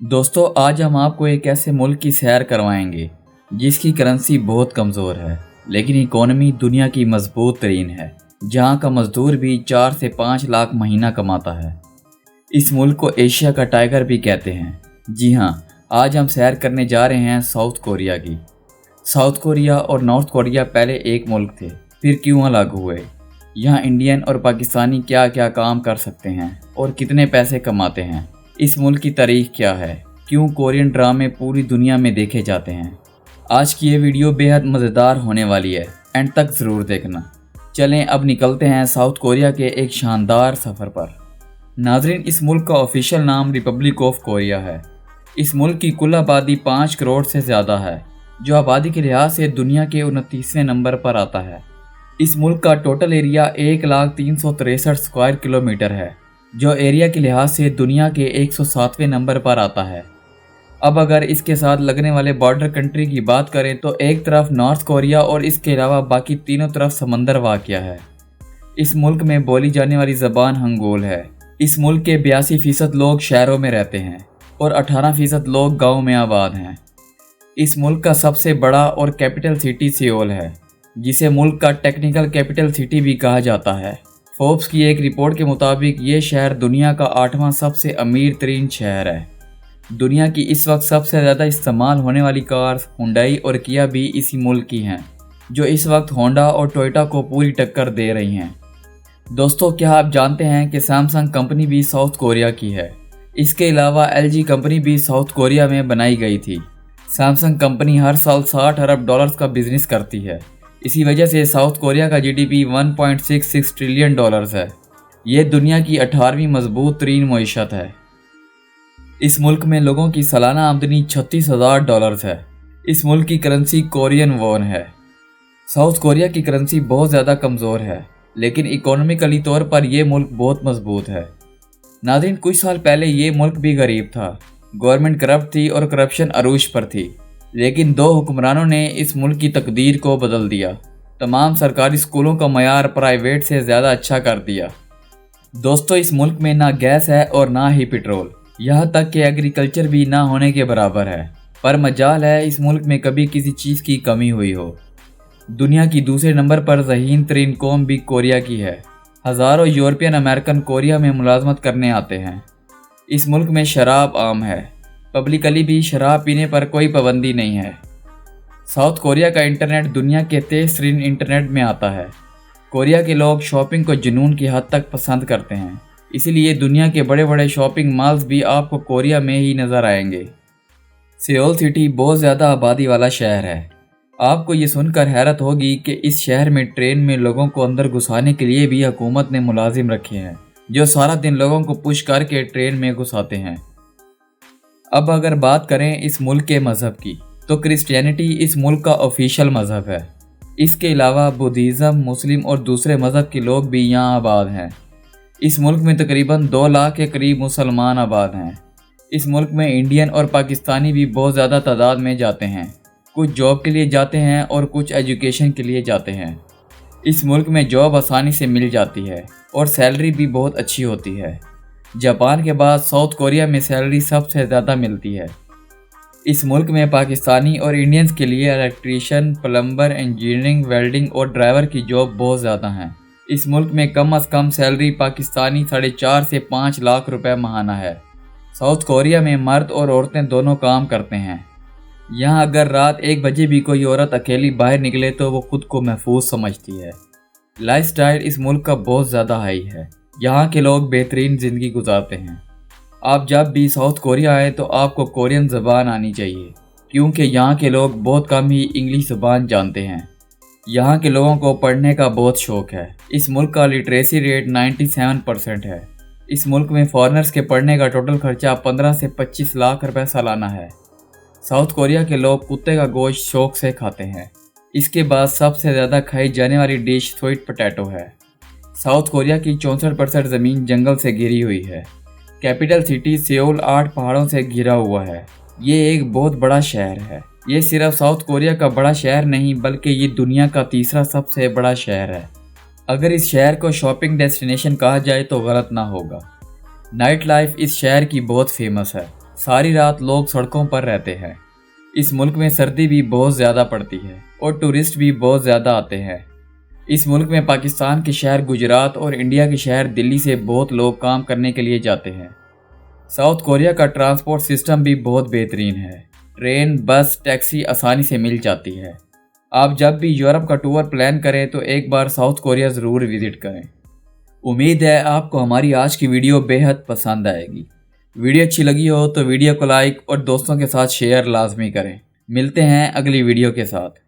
दोस्तों आज हम आपको एक ऐसे मुल्क की सैर करवाएंगे जिसकी करेंसी बहुत कमज़ोर है लेकिन इकोनॉमी दुनिया की मजबूत तरीन है, जहां का मजदूर भी 4 से 5 लाख महीना कमाता है। इस मुल्क को एशिया का टाइगर भी कहते हैं। जी हां, आज हम सैर करने जा रहे हैं साउथ कोरिया की। साउथ कोरिया और नॉर्थ कोरिया पहले एक मुल्क थे, फिर क्यों अलग हुए? यहाँ इंडियन और पाकिस्तानी क्या क्या काम कर सकते हैं और कितने पैसे कमाते हैं? इस मुल्क की तारीख क्या है? क्यों कोरियन ड्रामे पूरी दुनिया में देखे जाते हैं? आज की ये वीडियो बेहद मज़ेदार होने वाली है, एंड तक ज़रूर देखना। चलें अब निकलते हैं साउथ कोरिया के एक शानदार सफ़र पर। नाज़रीन, इस मुल्क का ऑफिशियल नाम रिपब्लिक ऑफ कोरिया है। इस मुल्क की कुल आबादी 5 करोड़ से ज़्यादा है, जो आबादी के लिहाज से दुनिया के 29वें नंबर पर आता है। इस मुल्क का टोटल एरिया 1,03,63 स्क्वायर किलोमीटर है, जो एरिया के लिहाज से दुनिया के 107वें नंबर पर आता है। अब अगर इसके साथ लगने वाले बॉर्डर कंट्री की बात करें तो एक तरफ नॉर्थ कोरिया और इसके अलावा बाकी तीनों तरफ समंदर वाक़या है। इस मुल्क में बोली जाने वाली ज़बान हंगोल है। इस मुल्क के 82% लोग शहरों में रहते हैं और 18% लोग गाँव में आबाद हैं। इस मुल्क का सबसे बड़ा और कैपिटल सिटी सियोल है, जिसे मुल्क का टेक्निकल कैपिटल सिटी भी कहा जाता है। फोर्ब्स की एक रिपोर्ट के मुताबिक ये शहर दुनिया का 8वां सबसे अमीर तरीन शहर है। दुनिया की इस वक्त सबसे ज़्यादा इस्तेमाल होने वाली कार्स हुंडई और किया भी इसी मुल्क की हैं, जो इस वक्त होंडा और टोयोटा को पूरी टक्कर दे रही हैं। दोस्तों, क्या आप जानते हैं कि सैमसंग कंपनी भी साउथ कोरिया की है? इसके अलावा LG कंपनी भी साउथ कोरिया में बनाई गई थी। सैमसंग कंपनी हर साल $60 अरब का बिजनेस करती है। इसी वजह से साउथ कोरिया का GDP 1.66 ट्रिलियन डॉलर्स है। ये दुनिया की 18वीं मजबूत तरीन मईशत है। इस मुल्क में लोगों की सालाना आमदनी $36,000 है। इस मुल्क की करेंसी कोरियन वॉन है। साउथ कोरिया की करेंसी बहुत ज़्यादा कमज़ोर है, लेकिन इकोनॉमिकली तौर पर यह मुल्क बहुत मजबूत है। नाज़रीन, कुछ साल पहले ये मुल्क भी गरीब था, गवर्नमेंट करप्ट थी और करप्शन अरूज पर थी, लेकिन 2 हुक्मरानों ने इस मुल्क की तकदीर को बदल दिया। तमाम सरकारी स्कूलों का मयार प्राइवेट से ज़्यादा अच्छा कर दिया। दोस्तों, इस मुल्क में ना गैस है और ना ही पेट्रोल, यहाँ तक कि एग्रीकल्चर भी ना होने के बराबर है। पर मजाल है इस मुल्क में कभी किसी चीज़ की कमी हुई हो। दुनिया की दूसरे नंबर पर ज़हीन तरीन कौम भी कोरिया की है। हज़ारों यूरोपियन अमेरिकन कोरिया में मुलाजमत करने आते हैं। इस मुल्क में शराब आम है। पब्लिकली भी शराब पीने पर कोई पाबंदी नहीं है। साउथ कोरिया का इंटरनेट दुनिया के तेज़ तरीन इंटरनेट में आता है। कोरिया के लोग शॉपिंग को जुनून की हद तक पसंद करते हैं, इसीलिए दुनिया के बड़े बड़े शॉपिंग मॉल्स भी आपको कोरिया में ही नज़र आएंगे। सियोल सिटी बहुत ज़्यादा आबादी वाला शहर है। आपको ये सुनकर हैरत होगी कि इस शहर में ट्रेन में लोगों को अंदर घुसाने के लिए भी हुकूमत ने मुलाजिम रखे हैं, जो सारा दिन लोगों को पुश करके ट्रेन में घुसाते हैं। अब अगर बात करें इस मुल्क के मज़हब की, तो क्रिश्चियनिटी इस मुल्क का ऑफिशियल मज़हब है। इसके अलावा बुद्धिज़्म, मुस्लिम और दूसरे मज़हब के लोग भी यहाँ आबाद हैं। इस मुल्क में तकरीबन 2 लाख के करीब मुसलमान आबाद हैं। इस मुल्क में इंडियन और पाकिस्तानी भी बहुत ज़्यादा तादाद में जाते हैं। कुछ जॉब के लिए जाते हैं और कुछ एजुकेशन के लिए जाते हैं। इस मुल्क में जॉब आसानी से मिल जाती है और सैलरी भी बहुत अच्छी होती है। जापान के बाद साउथ कोरिया में सैलरी सबसे ज़्यादा मिलती है। इस मुल्क में पाकिस्तानी और इंडियंस के लिए इलेक्ट्रीशियन, प्लम्बर, इंजीनियरिंग, वेल्डिंग और ड्राइवर की जॉब बहुत ज़्यादा हैं। इस मुल्क में कम से कम सैलरी पाकिस्तानी 4.5 से 5 लाख रुपए माहाना है। साउथ कोरिया में मर्द और औरतें दोनों काम करते हैं। यहाँ अगर रात 1 बजे भी कोई औरत अकेली बाहर निकले तो वो खुद को महफूज समझती है। लाइफस्टाइल इस मुल्क का बहुत ज़्यादा हाई है। यहाँ के लोग बेहतरीन ज़िंदगी गुजारते हैं। आप जब भी साउथ कोरिया आए तो आपको कोरियन ज़बान आनी चाहिए, क्योंकि यहाँ के लोग बहुत कम ही इंग्लिश ज़बान जानते हैं। यहाँ के लोगों को पढ़ने का बहुत शौक़ है। इस मुल्क का लिटरेसी रेट 97% है। इस मुल्क में फॉरेनर्स के पढ़ने का टोटल खर्चा 15 से 25 लाख रुपए सालाना है। साउथ कोरिया के लोग कुत्ते का गोश्त शौक़ से खाते हैं। इसके बाद सबसे ज़्यादा खाई जाने वाली डिश स्वीट पोटैटो है। साउथ कोरिया की 64% ज़मीन जंगल से घिरी हुई है। कैपिटल सिटी सियोल 8 पहाड़ों से घिरा हुआ है। ये एक बहुत बड़ा शहर है। ये सिर्फ साउथ कोरिया का बड़ा शहर नहीं, बल्कि ये दुनिया का तीसरा सबसे बड़ा शहर है। अगर इस शहर को शॉपिंग डेस्टिनेशन कहा जाए तो गलत ना होगा। नाइट लाइफ इस शहर की बहुत फेमस है। सारी रात लोग सड़कों पर रहते हैं। इस मुल्क में सर्दी भी बहुत ज़्यादा पड़ती है और टूरिस्ट भी बहुत ज़्यादा आते हैं। इस मुल्क में पाकिस्तान के शहर गुजरात और इंडिया के शहर दिल्ली से बहुत लोग काम करने के लिए जाते हैं। साउथ कोरिया का ट्रांसपोर्ट सिस्टम भी बहुत बेहतरीन है। ट्रेन, बस, टैक्सी आसानी से मिल जाती है। आप जब भी यूरोप का टूर प्लान करें तो एक बार साउथ कोरिया ज़रूर विज़िट करें। उम्मीद है आपको हमारी आज की वीडियो बेहद पसंद आएगी। वीडियो अच्छी लगी हो तो वीडियो को लाइक और दोस्तों के साथ शेयर लाजमी करें। मिलते हैं अगली वीडियो के साथ।